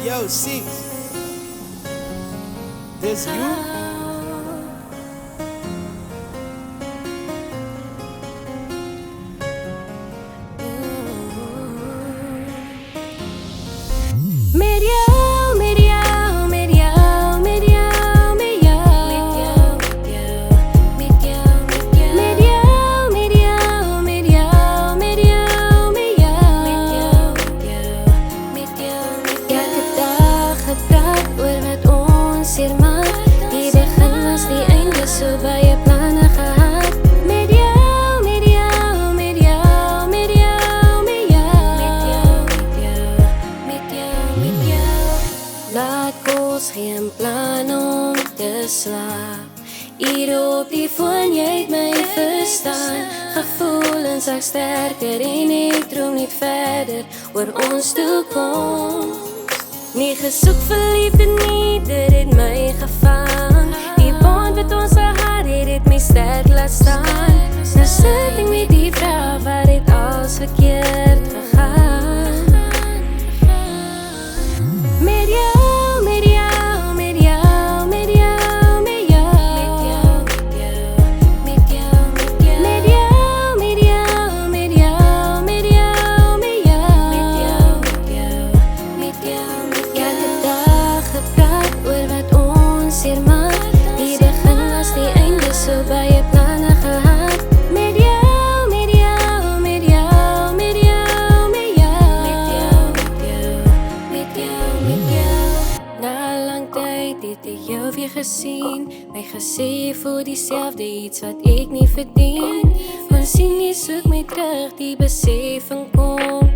Yo, Six, this you? Die begin was die einde, so baie planne gehad. Met jou, met jou, met jou, met jou, met jou, met jou, met jou, met jou. Laat kos geen plan om te slaap. Hier op die foon, jy het my verstaan. Gevoelens raak sterker en ek droom niet verder oor ons toekoms. Nie gesoek vir liefde nie, dit het my gevang. Die band wat ons gehad het my sterk laat staan. Nou sit ek met die vraag, waar het alles verkeerd gegaan? Met jou, met jou, met jou, met jou, met jou, met jou, met jou, met jou, met jou, met jou, met jou, met jou, met jou, met jou. Elke dag gepraat oor wat ons hier maak. Die begin was die einde, so baie planne gehad. Met jou, met jou, met jou, met jou, met jou, met jou, met jou, met jou. Na lang tyd het ek jou weer gesien. My gesê jy voel dieselfde, iets wat ek nie verdien. Ons sien jy soek my terug, die besef en kom.